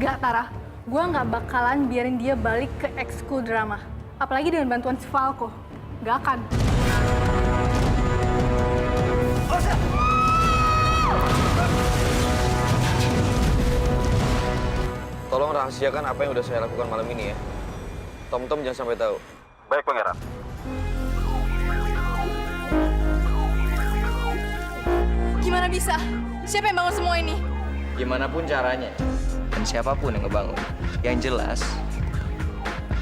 Gak, Tara. Gue nggak bakalan biarin dia balik ke ekskul drama. Apalagi dengan bantuan si Falco. Gak akan. Tolong rahasiakan apa yang udah saya lakukan malam ini ya. Tom-Tom jangan sampai tahu. Baik, Pangeran. Gimana bisa? Siapa yang bangun semua ini? Gimana pun caranya, dan siapapun yang ngebangun, yang jelas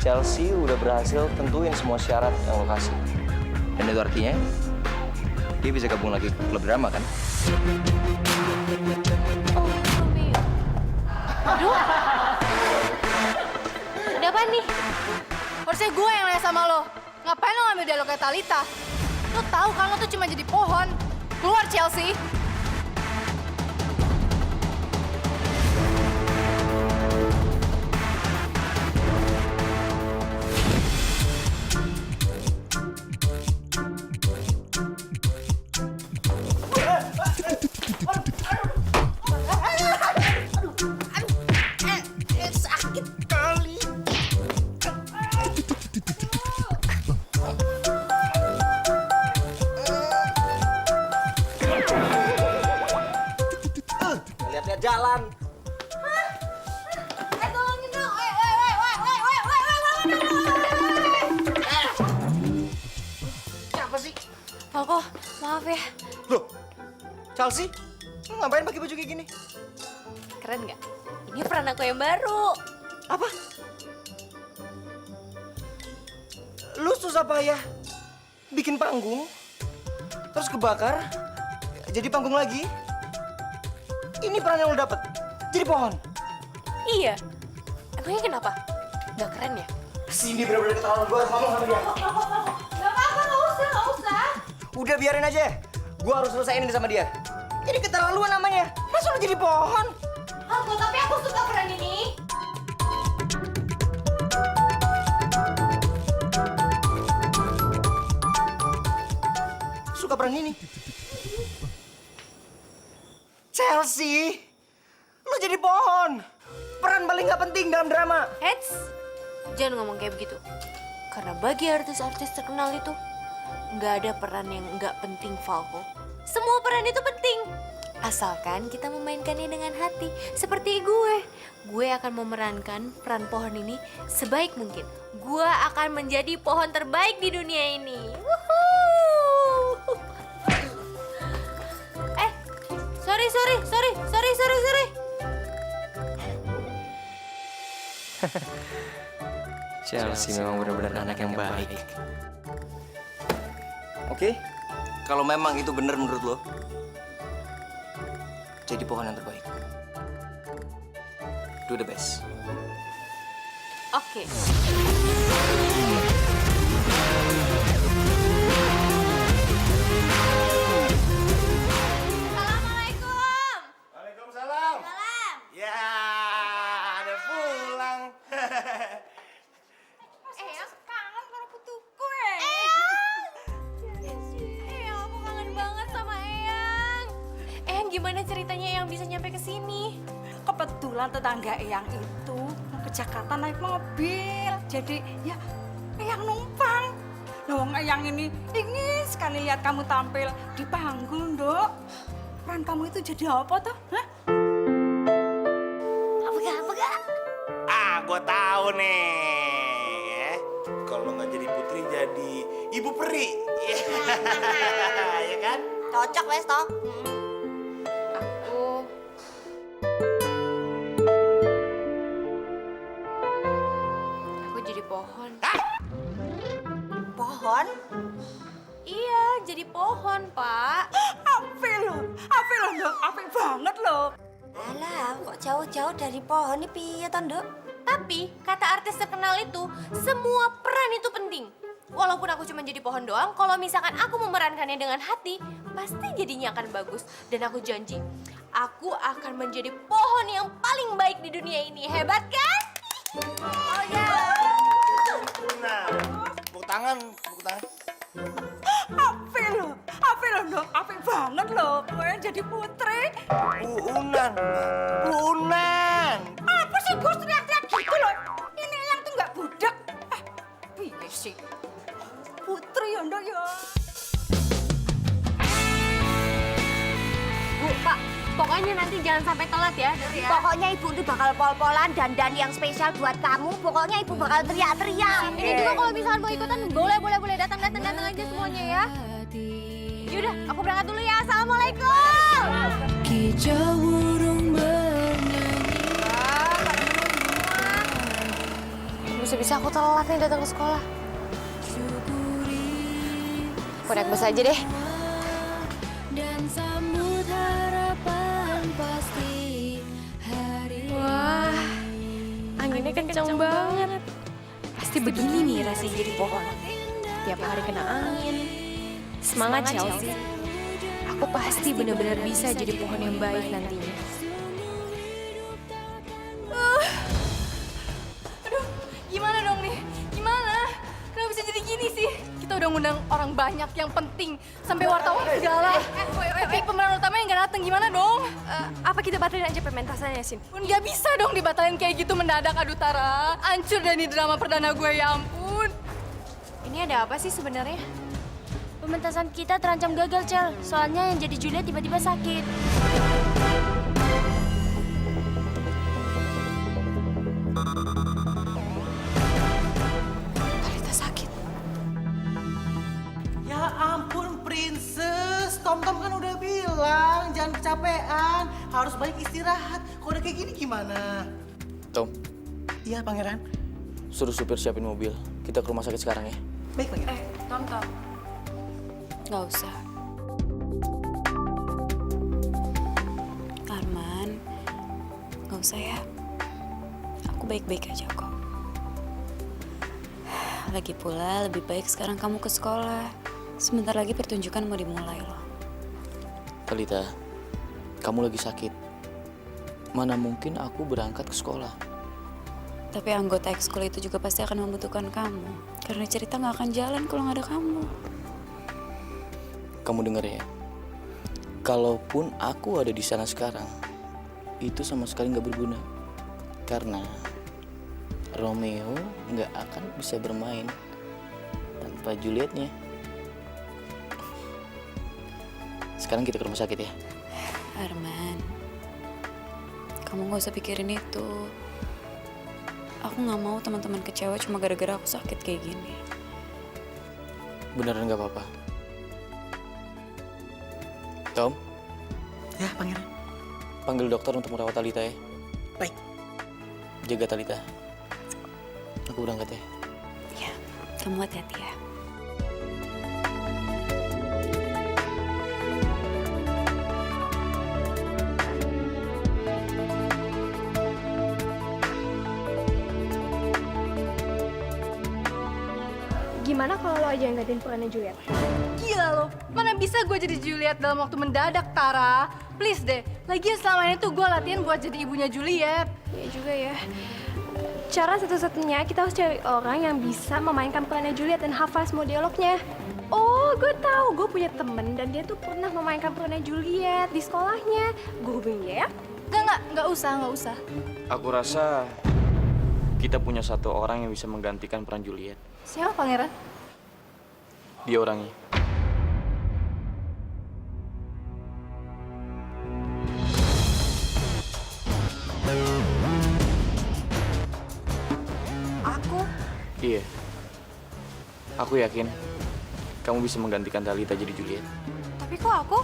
Chelsea udah berhasil tentuin semua syarat yang lo kasih. Dan itu artinya dia bisa gabung lagi ke klub drama kan? Oh, Romeo. Aduh. Ada apa nih? Harusnya gue yang nanya sama lo. Ngapain lo ngambil dialog kayak Talitha? Lo tahu kan lo tuh cuma jadi pohon. Keluar, Chelsea. Lihat-lihat jalan. Tolongin dong. Siapa sih? Falco, maaf ya. Loh, Chelsea, lo ngapain pakai baju kayak gini? Keren nggak? Ini peran aku yang baru. Apa? Lu susah payah bikin panggung, terus kebakar, jadi panggung lagi. Ini peran yang lu dapet, jadi pohon. Iya. Emangnya kenapa? Nggak keren ya? Cindy bener-bener ketahuan gue harus ngomong sama dia. Gak apa-apa, gak usah. Udah biarin aja, gue harus selesaiin ini sama dia. Ini keterlaluan namanya, masa lu jadi pohon? Falco, tapi aku suka peran ini. Suka peran ini? Chelsea, lu jadi pohon. Peran paling gak penting dalam drama. Heads, jangan ngomong kayak begitu. Karena bagi artis-artis terkenal itu, nggak ada peran yang nggak penting, Falco. Semua peran itu penting. Asalkan kita memainkannya dengan hati. Seperti gue. Gue akan memerankan peran pohon ini sebaik mungkin. Gue akan menjadi pohon terbaik di dunia ini. Woohoo! Sorry. Chelsea memang benar-benar anak yang baik. Oke, kalau memang itu benar menurut lo, jadi pohon yang terbaik. Do the best. Oke. Assalamualaikum. Waalaikumsalam. Salam. Ya, ada pulang. Eyang kangen karo putuku ya. Eyang, aku kangen banget sama Eyang. Eyang, gimana ceritanya Eyang bisa nyampe ke sini? Kebetulan tetangga Eyang itu mau ke Jakarta naik mobil. Jadi ya Eyang numpang. Loh, Eyang ini ingin sekali lihat kamu tampil di panggung, Dok. Peran kamu itu jadi apa tuh? Hah? Apa? Ah, gua tahu nih. Ya. Kalau nggak jadi putri, jadi ibu peri. Ya kan? Cocok, wes, toh. Aku jadi pohon. Pohon? Iya, jadi pohon, Pak. Apel loh, Dok. Apel banget loh. Alah, kok jauh-jauh dari pohon ini piye toh, Nduk? Tapi, kata artis terkenal itu, semua peran itu penting. Walaupun aku cuma jadi pohon doang, kalau misalkan aku memerankannya dengan hati, pasti jadinya akan bagus. Dan aku janji, aku akan menjadi pohon yang paling baik di dunia ini. Hebat kan? Oh ya. Nah, tepuk tangan. Apel loh, Dok. Apel banget loh. Pokoknya jadi putri. Unan. Apa sih jondo ya. Bu, Pak, pokoknya nanti jangan sampai telat ya. Pokoknya ibu tuh bakal pol-polan dandan yang spesial buat kamu. Pokoknya ibu bakal teriak-teriak. Ini juga kalau misalnya mau ikutan boleh datang aja semuanya ya. Yaudah, aku berangkat dulu ya. Assalamualaikum. Bisa-bisa aku telat nih datang ke sekolah. Aku naik bus aja deh. Wah, anginnya kenceng banget. Pasti begini nih rasanya jadi pohon. Tiap hari kena angin. Semangat Chelsea. Aku pasti benar-benar bisa jadi pohon yang baik nantinya. Aduh, gimana dong nih? Gimana? Kenapa bisa jadi gini sih? Kita udah ngundang orang banyak yang penting. Sampai wartawan segala. Tapi pemeran utamanya nggak datang. Gimana dong? Apa kita batalin aja pementasannya, Sin? Nggak bisa dong dibatalin kayak gitu mendadak. Aduh Tara, hancur deh nih drama perdana gue, ya ampun. Ini ada apa sih sebenarnya? Pementasan kita terancam gagal, Cel. Soalnya yang jadi Juliet tiba-tiba sakit. Talita sakit. Ya ampun, Princess. Tom-Tom kan udah bilang jangan kecapean, harus banyak istirahat. Kok udah kayak gini gimana? Tom, Iya, Pangeran. suruh supir siapin mobil. Kita ke rumah sakit sekarang ya. Baik, Pangeran. Tom. Nggak usah. Arman, nggak usah ya. Aku baik-baik aja kok. Lagi pula lebih baik sekarang kamu ke sekolah. Sebentar lagi pertunjukan mau dimulai loh. Talita, kamu lagi sakit. Mana mungkin aku berangkat ke sekolah. Tapi anggota ekskul itu juga pasti akan membutuhkan kamu. Karena cerita nggak akan jalan kalau nggak ada kamu. Kamu denger ya, kalaupun aku ada di sana sekarang, itu sama sekali nggak berguna. Karena Romeo nggak akan bisa bermain tanpa Julietnya. Sekarang kita ke rumah sakit ya. Arman, kamu nggak usah pikirin itu. Aku nggak mau teman-teman kecewa cuma gara-gara aku sakit kayak gini. Beneran nggak apa-apa. Tom, Ya, Pangeran. panggil dokter untuk merawat Talita ya. Baik. Jaga Talita. Aku berangkat ya. Ya, kamu hati-hati ya. Gimana kalau lo aja yang gantiin perannya Juliet? Gila lo, mana bisa gue jadi Juliet dalam waktu mendadak, Tara? Please deh, lagian selama ini tuh gue latihan buat jadi ibunya Juliet. Iya juga ya. Cara satu-satunya kita harus cari orang yang bisa memainkan perannya Juliet dan hafal semua dialognya. Oh, gue tahu. Gue punya temen dan dia tuh pernah memainkan perannya Juliet di sekolahnya. Gue hubungin dia ya. Nggak usah. Aku rasa kita punya satu orang yang bisa menggantikan peran Juliet. Siapa pangeran? Dia orangnya. Aku? Iya. Aku yakin kamu bisa menggantikan Talita jadi Juliet. Tapi kok aku?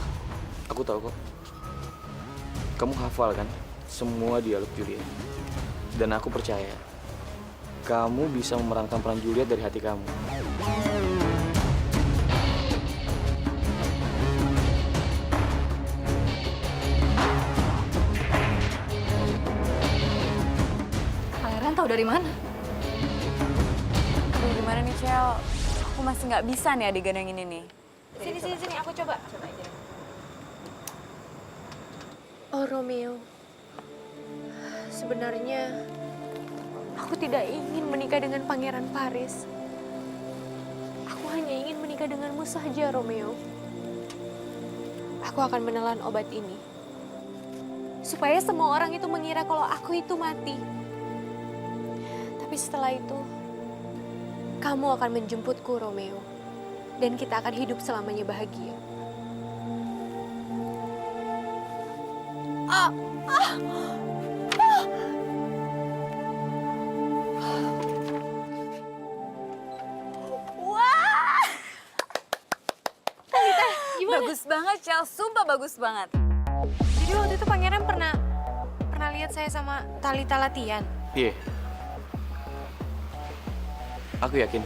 Aku tahu kok. Kamu hafal kan semua dialog Juliet. Dan aku percaya kamu bisa memerankan peran Juliet dari hati kamu. Pangeran tahu dari mana? Aduh, gimana nih, Cel? Aku masih nggak bisa nih adegan yang ini nih. Sini, aku coba. Oh, Romeo. Sebenarnya aku tidak ingin menikah dengan Pangeran Paris. Aku hanya ingin menikah denganmu saja, Romeo. Aku akan menelan obat ini. Supaya semua orang itu mengira kalau aku itu mati. Tapi setelah itu, kamu akan menjemputku, Romeo. dan kita akan hidup selamanya bahagia. Bagus banget, Chel. Sumpah bagus banget. Jadi waktu itu pangeran pernah lihat saya sama Talita latihan. Iya. Aku yakin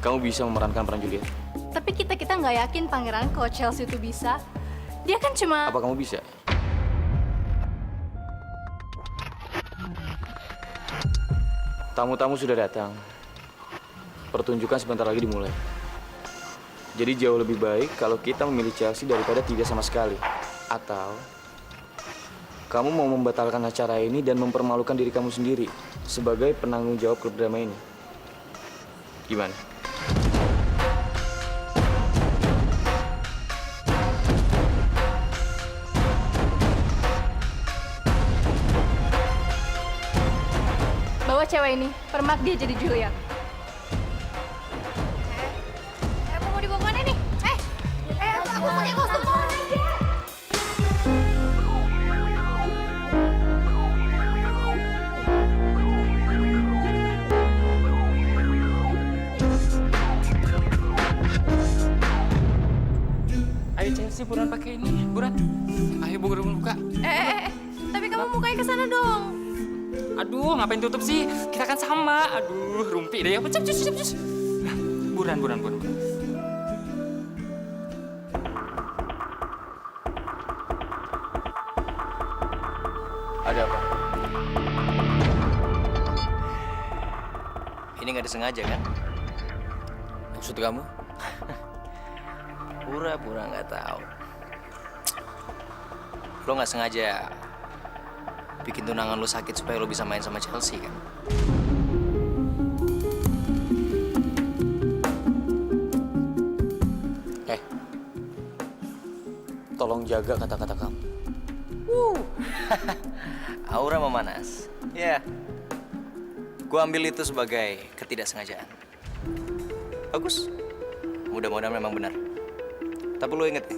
kamu bisa memerankan peran Juliet. Tapi kita nggak yakin pangeran kalau Chelsea itu bisa. Dia kan cuma... Apa kamu bisa? Tamu-tamu sudah datang. Pertunjukan sebentar lagi dimulai. Jadi jauh lebih baik kalau kita memilih Chelsea daripada tidak sama sekali. Atau kamu mau membatalkan acara ini dan mempermalukan diri kamu sendiri sebagai penanggung jawab klub drama ini. Gimana? Bawa cewek ini, permak dia jadi Juliet. Aku mau dibawa kemana nih? Aku pakai kostum mau aja. Ayo Chelsea, buruan pakai ini, buruan. Ayo buruan buka. Tapi kamu mukanya ke sana dong. Aduh, ngapain tutup sih? Kita kan sama. Aduh, rumpi deh. Cus. Nah, buruan. Ada apa? Ini nggak disengaja kan? Maksud kamu? Pura-pura nggak tahu. Lo nggak sengaja bikin tunangan lo sakit supaya lo bisa main sama Chelsea kan? Tolong jaga kata-kata kamu. Aura memanas. Ya. Gua ambil itu sebagai ketidaksengajaan. Bagus. Mudah-mudahan memang benar. Tapi lo inget ya,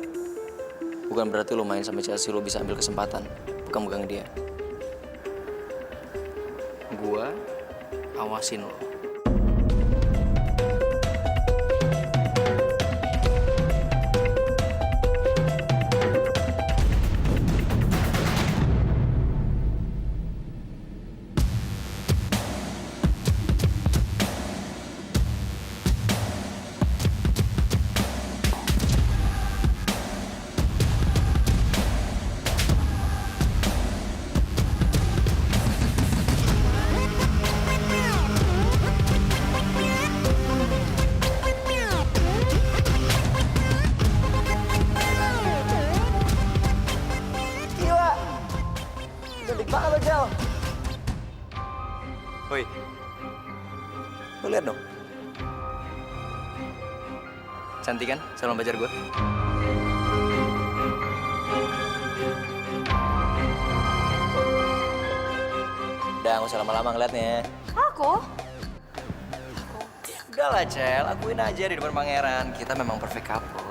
Bukan berarti lo main sama Chelsea lo bisa ambil kesempatan pegang-pegang dia. gua awasin lo. Woi, lo lihat dong. Cantik kan salon pacar gue? Udah, nggak usah lama-lama ngeliatnya. Aku? Udah lah, Cel. Akuin aja di depan pangeran. Kita memang perfect couple.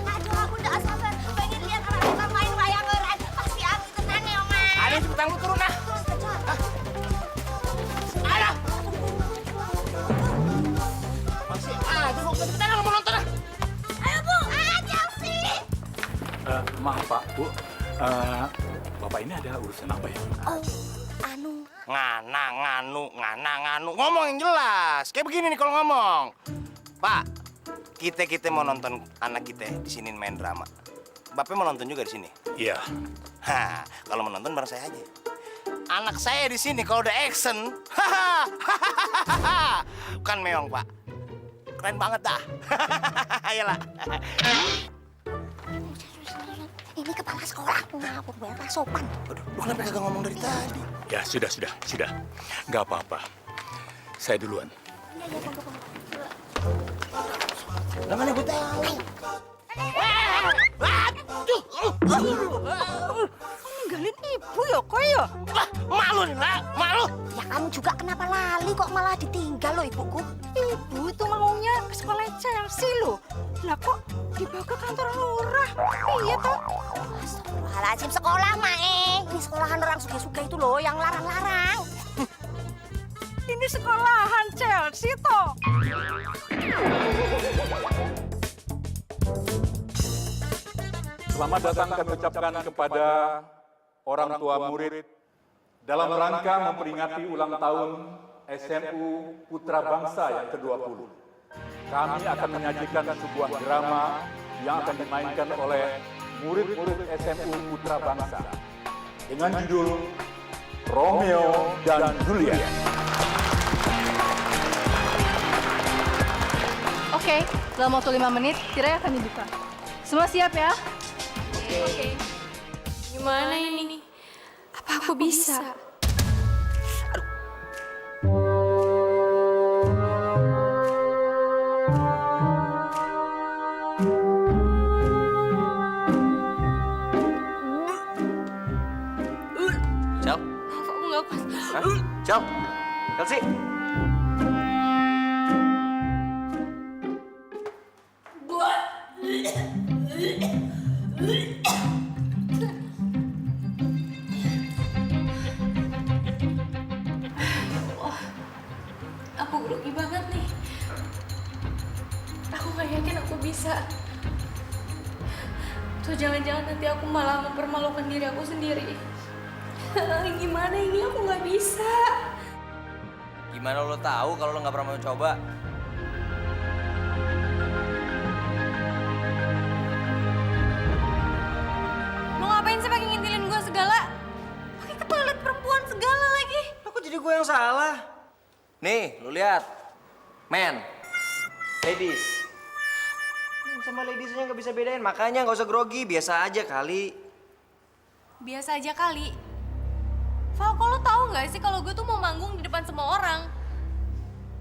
Aduh, aku udah sabar. Pengen lihat orang-orang main wayang orang. Pasti aku tenang ya, Oma. Ada cepetan lu turun ah. Ada. Masih ada kok cepetan lu mau nonton ah. Ayo, Bu. Chelsea. Maaf Pak, Bu. Bapak ini ada urusan apa ya? Oh, anu. Nganu. Ngomong yang jelas. Kayak begini nih kalau ngomong. Pak, kita mau nonton anak kita di sini main drama. Bapaknya mau nonton juga di sini. Iya. Hah, kalau mau nonton bareng saya aja. Anak saya di sini kalau udah action, bukan meong Pak. Keren banget dah. Ayolah. Ini kepala sekolah ngawur banget sopan. Aduh, lu kenapa kagak ngomong dari tadi? Ya, sudah. Nggak apa-apa. Saya duluan. Iya, tunggu. Lah mana gue tahu. Ninggalin ibu ya kok ya? Malu nih, lah. Malu. Ya kamu juga kenapa lali kok malah ditinggal loh ibuku? Ibu itu maunya ke sekolah Chelsea loh. Lah kok dibawa ke kantor lurah? Iya toh? Astagfirullahaladzim, sekolah Mae. Ini sekolahan orang suka-suka itu loh yang larang-larang. Ini sekolahan Chelsea toh. Selamat datang kami ucapkan kepada orang tua murid dalam rangka memperingati ulang tahun SMU Putra Bangsa yang ke-20. Kami akan menyajikan sebuah drama yang akan dimainkan oleh murid-murid SMU Putra Bangsa dengan judul Romeo dan Juliet. Oke, dalam waktu 5 menit, tirai akan dibuka. Semua siap ya? Oke. Gimana ini? Apa aku bisa? Cel? Aku nggak kuat. Hah? Cel? Chelsea? Aku grogi banget nih. Aku nggak yakin aku bisa. Tuh jangan-jangan nanti aku malah mempermalukan diri aku sendiri. Gimana ini? Aku nggak bisa. Gimana lo tahu kalau lo nggak pernah mau coba? Lo ngapain sih pakai ngintilin gue segala? Pakai ke toilet perempuan segala lagi. Aku jadi gue yang salah. Nih, lu lihat. Men. Ladies. Sama ladies aja nggak bisa bedain, makanya nggak usah grogi, biasa aja kali. Biasa aja kali. Falco, lo tahu nggak sih kalau gue tuh mau manggung di depan semua orang?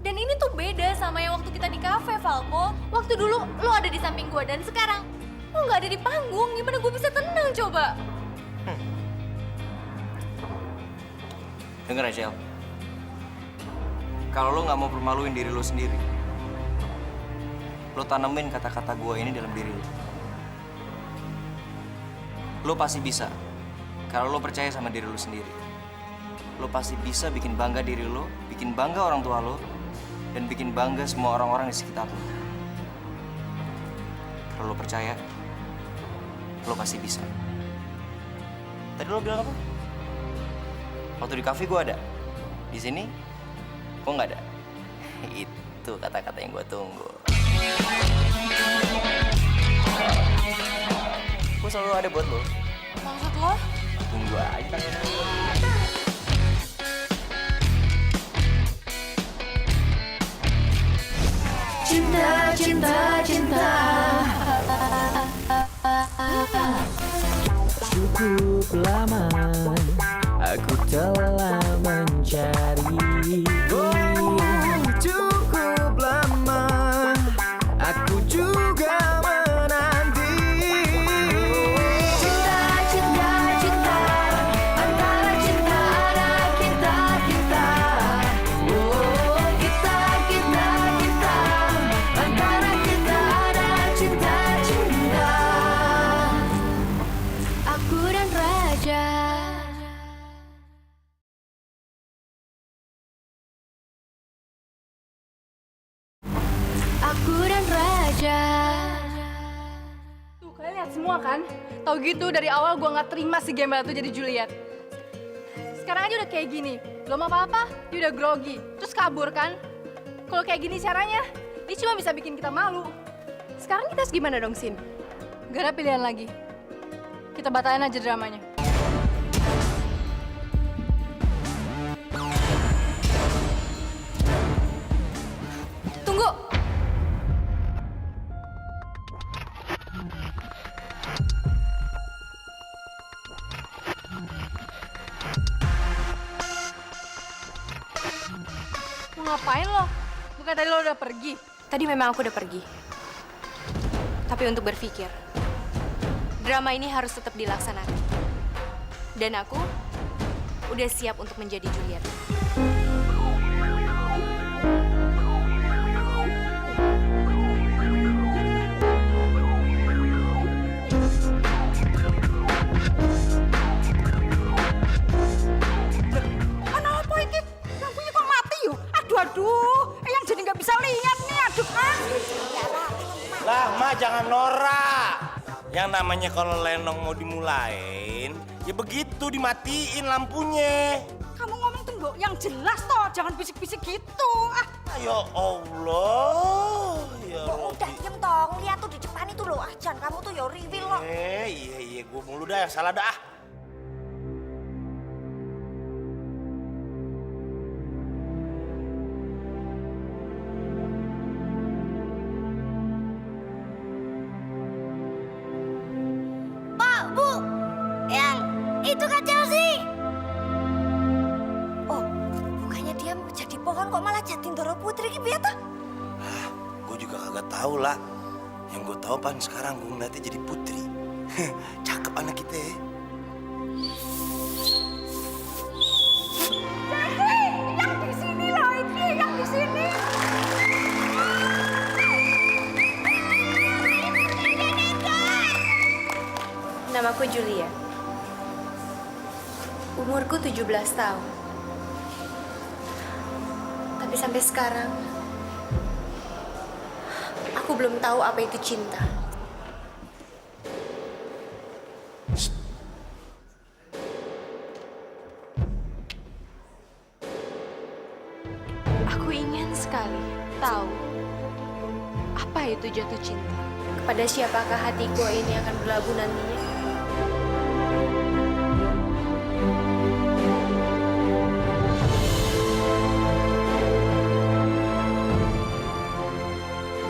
Dan ini tuh beda sama yang waktu kita di kafe, Falco. Waktu dulu lo ada di samping gue dan sekarang lo nggak ada di panggung. Gimana gue bisa tenang coba? Dengar ya, Shell. Kalau lo nggak mau permaluin diri lo sendiri, lo tanemin kata-kata gue ini dalam diri lo. Lo pasti bisa. Kalau lo percaya sama diri lo sendiri, lo pasti bisa bikin bangga diri lo, bikin bangga orang tua lo, dan bikin bangga semua orang-orang di sekitar lo. Kalau lo percaya, lo pasti bisa. Tadi lo bilang apa? Waktu di kafe gue ada. Di sini, kok nggak ada? Itu kata-kata yang gue tunggu. Gue selalu ada buat lo. Maksud lo? Tunggu aja tangan gue. Cinta, cinta, cinta. Cukup lama aku telah mencari. Cukup lama aku juga menanti. Cinta, cinta, cinta. Antara cinta ada kita, kita. Oh, kita, kita, kita. Antara kita ada cinta, cinta. Aku dan Raja. Aku dan Raja. Tuh, kalian lihat semua kan? Tahu gitu dari awal gue nggak terima si Gembel itu jadi Juliet. Sekarang aja udah kayak gini, belum apa-apa, dia udah grogi, terus kabur kan? Kalau kayak gini caranya, dia cuma bisa bikin kita malu. Sekarang kita harus gimana dong, Sin? Gak ada pilihan lagi. Kita batalin aja dramanya. Tunggu! Ngapain lo? Bukan tadi lo udah pergi? Tadi memang aku udah pergi. Tapi untuk berpikir, drama ini harus tetap dilaksanakan. Dan aku udah siap untuk menjadi Juliet. Kenapa ini? Lampunya kok mati yo? Aduh, yang jadi nggak bisa lihat nih, aduh kan. Lah, Ma jangan norak. Yang namanya kalau lenong mau dimulain, ya begitu dimatiin lampunya. Kamu ngomong tuh Mbok, yang jelas toh, jangan bisik-bisik gitu. Ah, Ya Allah, ya Udah Robi. diem dong, lihat tuh di depan itu loh. Jan, kamu tuh ya reveal loh. Iya, gue mulu dah yang salah dah. Pak, Bu, yang itu kan Chelsea. Oh, bukannya dia jadi pohon kok malah jadi Ndoro Putri gitu ya, Gue juga kagak tahu lah. Yang gue tahu pan sekarang gue ngeliatnya jadi putri. Cakep anak kita ya. yang di sini loh, ini yang di sini. Namaku Julia. Umurku 17 tahun. Tapi sampai sekarang, aku belum tahu apa itu cinta. Aku ingin sekali tahu apa itu jatuh cinta. Kepada siapakah hatiku ini akan berlabuh nantinya?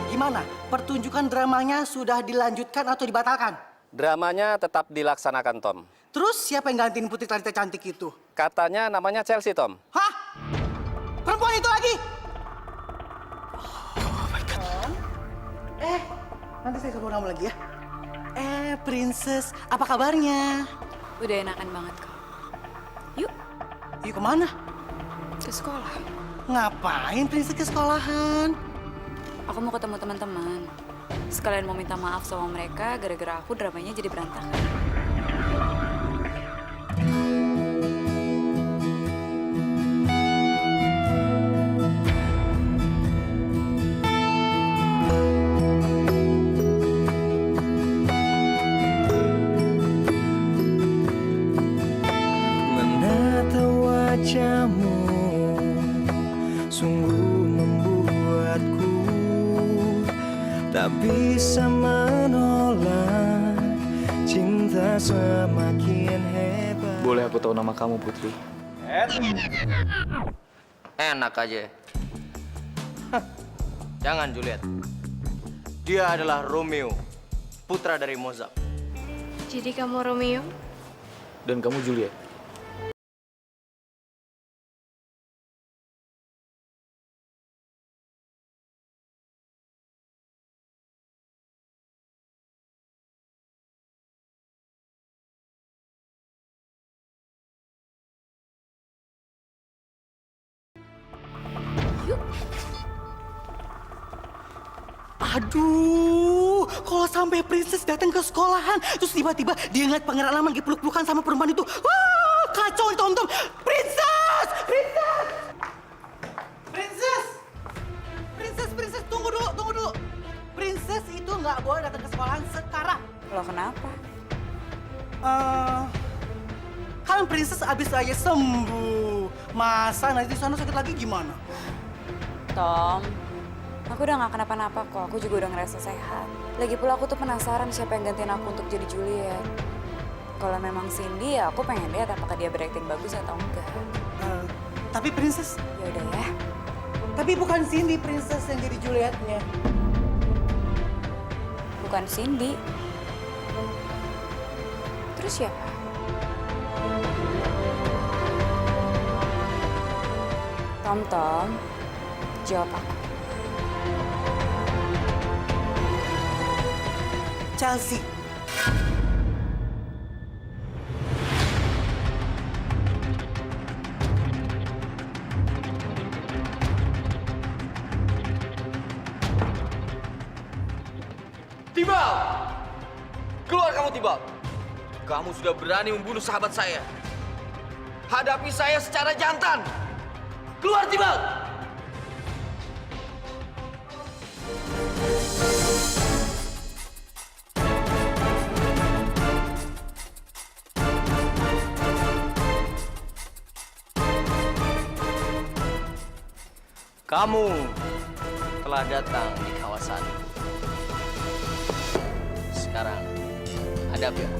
Gimana? Pertunjukan dramanya sudah dilanjutkan atau dibatalkan? Dramanya tetap dilaksanakan, Tom. Terus siapa yang gantiin putri Talita cantik itu? Katanya namanya Chelsea, Tom. Hah? Perempuan itu lagi? Oh my God. Nanti saya suruh kamu lagi ya. Princess, apa kabarnya? Udah enakan banget kok. Yuk, Yuk kemana? ke sekolah. Ngapain Princess ke sekolahan? Aku mau ketemu teman-teman. Sekalian mau minta maaf sama mereka gara-gara aku dramanya jadi berantakan. Menatap wajahmu sungguh membuatku tak bisa menolak. Cinta semakin hebat. Boleh aku tahu nama kamu, Putri? Enak aja. Hah. Jangan, Juliet. Dia adalah Romeo, putra dari Mozart. Jadi kamu Romeo? Dan kamu Juliet? Aduh, kalau sampai Princess datang ke sekolahan, terus tiba-tiba dia ngeliat pangeran lama lagi peluk-pelukan sama perempuan itu. Wah, kacau nih, Tom. Princess! Princess! Princess! Princess, tunggu dulu. Princess itu nggak boleh datang ke sekolahan sekarang. Loh kenapa? Kan Princess abis aja sembuh. Masa nanti di sana sakit lagi gimana? Tom, aku udah gak kenapa-napa kok. Aku juga udah ngerasa sehat. Lagi pula aku tuh penasaran siapa yang gantiin aku untuk jadi Juliet. Kalau memang Cindy, ya aku pengen lihat apakah dia berakting bagus atau enggak. Tapi Princess... Ya udah ya. Tapi bukan Cindy Princess yang jadi Julietnya. Bukan Cindy. Terus siapa? Tom, Jawab aku. Chelsea. Tibal! Keluar kamu, Tibal! Kamu sudah berani membunuh sahabat saya. Hadapi saya secara jantan. Keluar, Tibal! Kamu telah datang di kawasan itu. Sekarang, hadapi aku.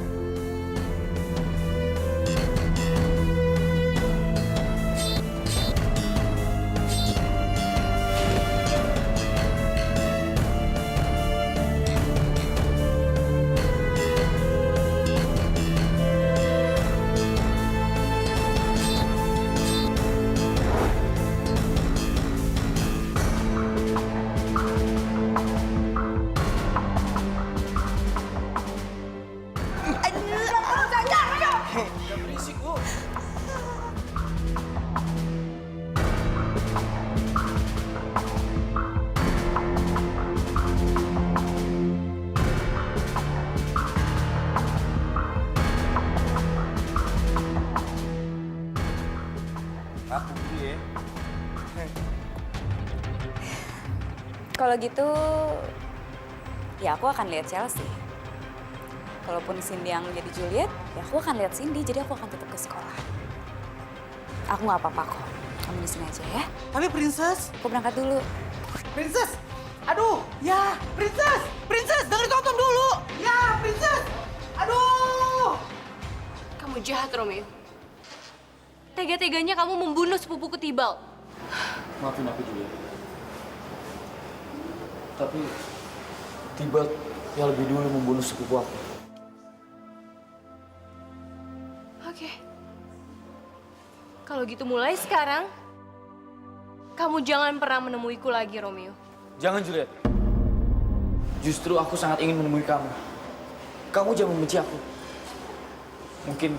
Kalau gitu, ya aku akan lihat Chelsea. Kalaupun Cindy yang jadi Juliet, ya aku akan lihat Cindy, jadi aku akan tetap ke sekolah. Aku nggak apa-apa kok. Kamu di sini aja ya. Tapi Princess. Aku berangkat dulu. Princess. Aduh, ya, Princess. Princess, dengerin Tom dulu. Ya, Princess. Aduh. Kamu jahat, Romeo. Tega-teganya kamu membunuh sepupuku Tibal. Maafin aku, Juliet. Tapi Tibal yang lebih dulu membunuh sepupu aku. Oke. Kalau gitu mulai sekarang, kamu jangan pernah menemuiku lagi, Romeo. Jangan, Juliet. Justru aku sangat ingin menemui kamu. Kamu jangan membenci aku. Mungkin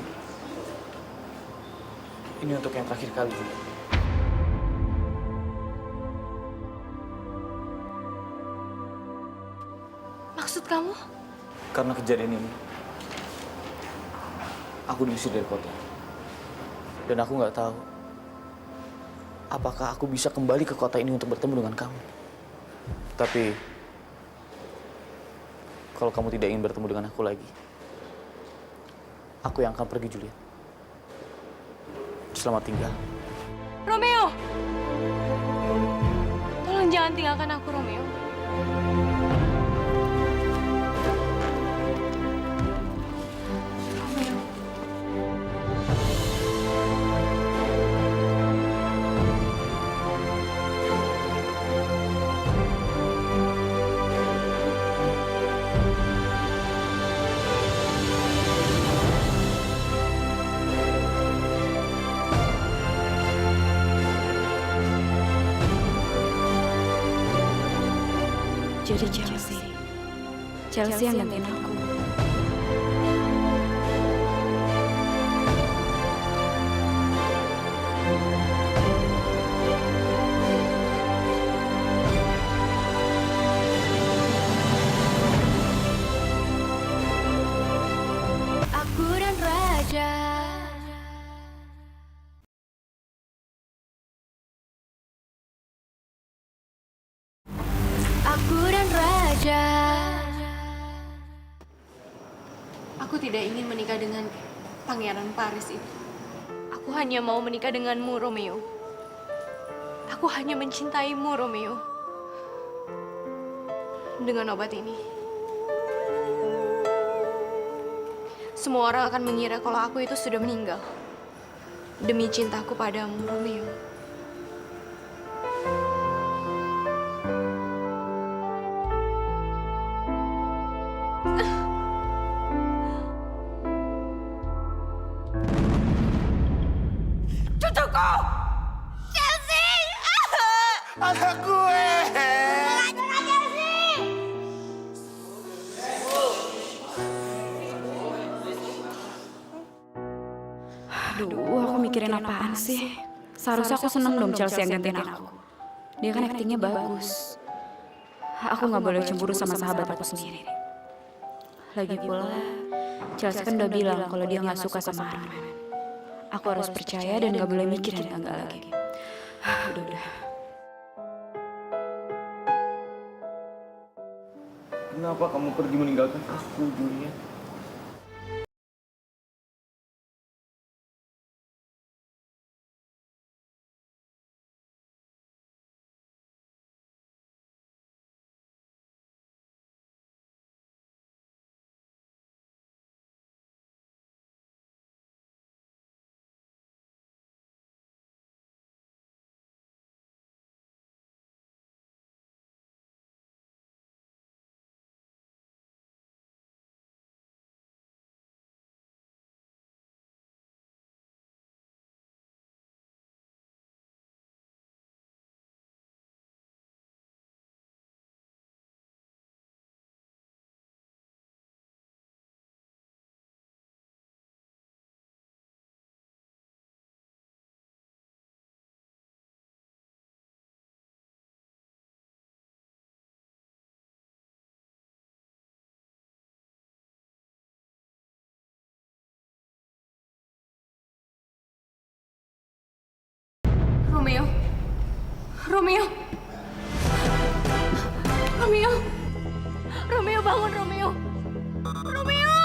ini untuk yang terakhir kali, Juliet. Maksud kamu? Karena kejadian ini, aku diusir dari kota. Dan aku nggak tahu apakah aku bisa kembali ke kota ini untuk bertemu dengan kamu. Tapi kalau kamu tidak ingin bertemu dengan aku lagi, aku yang akan pergi, Juliet. Selamat tinggal. Romeo! Tolong jangan tinggalkan aku, Romeo. Jadi Chelsea yang gantiin aku. Aku dan Raja. Aku dan Raja. Aku tidak ingin menikah dengan Pangeran Paris itu. Aku hanya mau menikah denganmu, Romeo. Aku hanya mencintaimu, Romeo. Dengan obat ini. Semua orang akan mengira kalau aku itu sudah meninggal. Demi cintaku padamu, Romeo. Cucuku! Chelsea! anak gue. Aduh, aku mikirin apaan sih? Seharusnya aku seneng dong Chelsea yang gantiin aku. Dia kan aktingnya bagus. Aku nggak boleh cemburu sama sahabat aku sendiri. Lagi pula, Chelsea kan udah bilang kalau dia nggak suka sama Arman. Aku harus percaya dan nggak boleh mikir yang enggak lagi. Udah. Kenapa kamu pergi meninggalkan aku, Juliet? Romeo. Romeo. Romeo. Romeo bangun, Romeo. Romeo.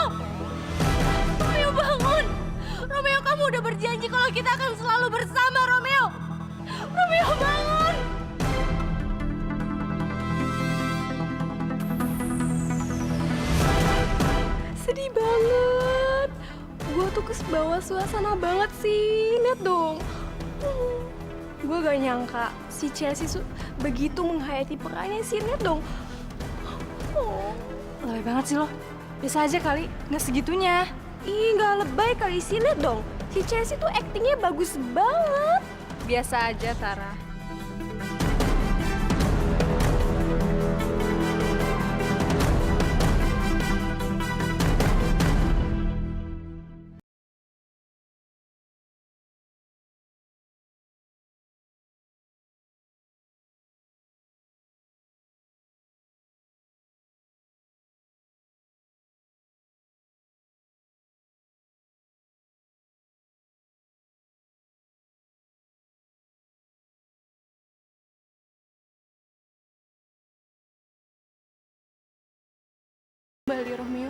Romeo bangun. Romeo, kamu udah berjanji kalau kita akan selalu bersama, Romeo. Romeo bangun. Sedih banget. Gua tuh kebawa suasana banget sih. Lihat dong. Gue gak nyangka si Chelsea begitu menghayati perannya sih. Lihat dong. Oh, lebay banget sih lo. Biasa aja kali, nggak segitunya. Ih, nggak lebay kali sih. Lihat dong, si Chelsea tuh aktingnya bagus banget. Biasa aja, Tara. Kembali, Romeo.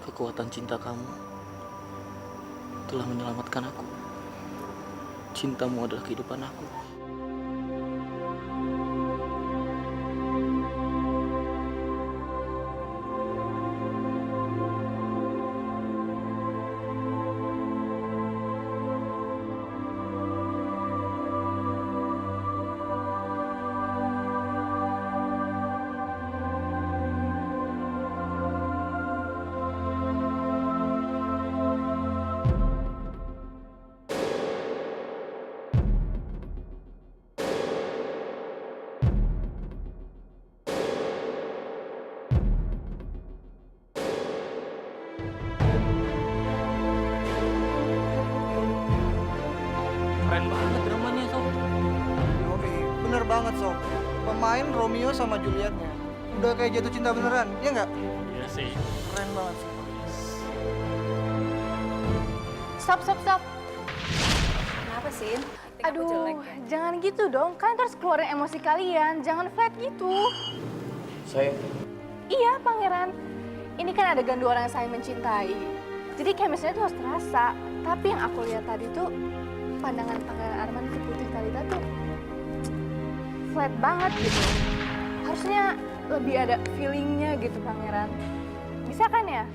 Kekuatan cinta kamu telah menyelamatkan aku. Cintamu adalah kehidupan aku. Keren banget dramanya, Sob. Oke, bener banget Sob. Pemain Romeo sama Julietnya udah kayak jatuh cinta beneran, ya nggak? Iya sih. Keren banget sih. Stop. Kenapa sih? Aduh, jangan gitu dong. Kalian terus keluarin emosi kalian. Jangan flat gitu. Saya Iya, Pangeran. Ini kan adegan dua orang yang saling mencintai. Jadi chemistry itu harus terasa. Tapi yang aku lihat tadi tuh, pandangan Pangeran Arman ke Putri Talita tuh flat banget gitu. Harusnya lebih ada feelingnya gitu, Pangeran. Bisa kan ya?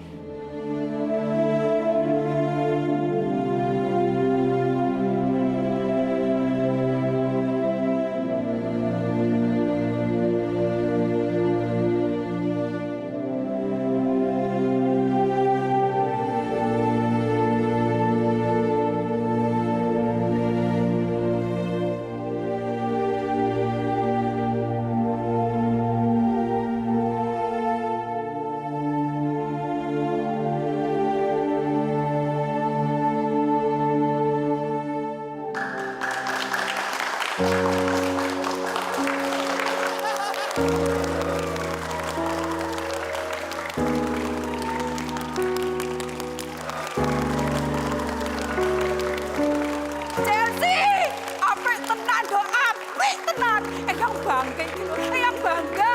Eyang bangga iki lho, eyang bangga.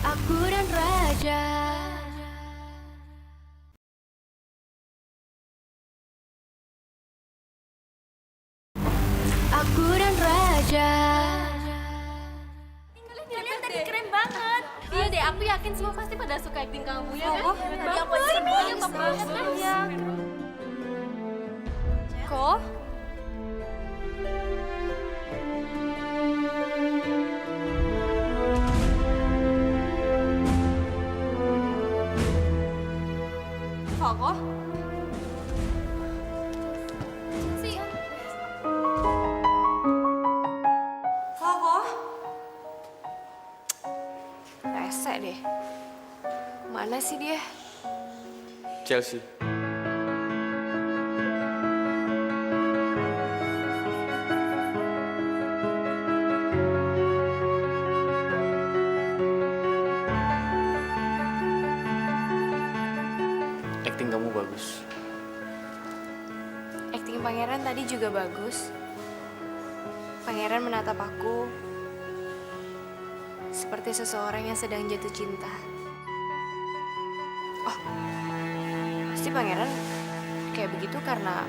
Aku dan Raja. Aku dan Raja. Kalian tadi keren banget. Iya deh, aku yakin semua pasti pada suka acting kamu ya kan? Tadi aku semuanya top banget kan ya. Kok? Kok? Sih. Kok? Rese deh. Mana sih dia? Chelsea. Acting kamu bagus. Acting pangeran tadi juga bagus. Pangeran menatap aku seperti seseorang yang sedang jatuh cinta. Oh, pasti pangeran kayak begitu karena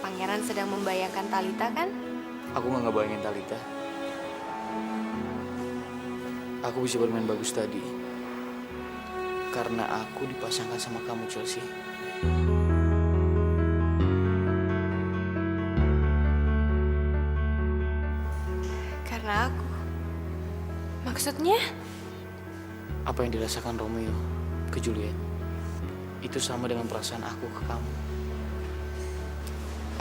pangeran sedang membayangkan Talitha kan? Aku nggak ngebayangin Talitha. Aku bisa bermain bagus tadi karena aku dipasangkan sama kamu, Chelsea. Karena aku. Maksudnya? Apa yang dirasakan Romeo ke Juliet itu sama dengan perasaan aku ke kamu.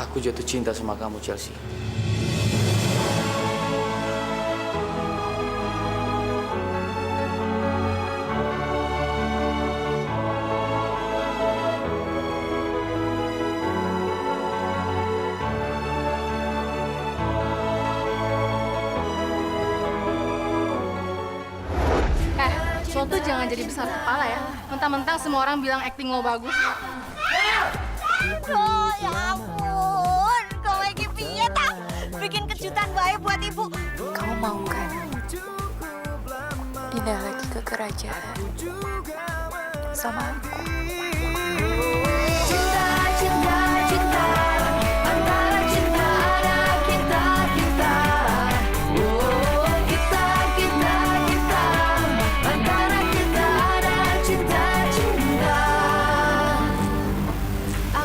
Aku jatuh cinta sama kamu, Chelsea. Lo tuh jangan jadi besar kepala ya. Mentang-mentang semua orang bilang acting lo bagus. Oh ya ampun, kau lagi piye tak? Bikin kejutan baik buat ibu. Kamu mau kan pindah lagi ke kerajaan sama aku?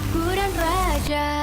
Aku dan Raja.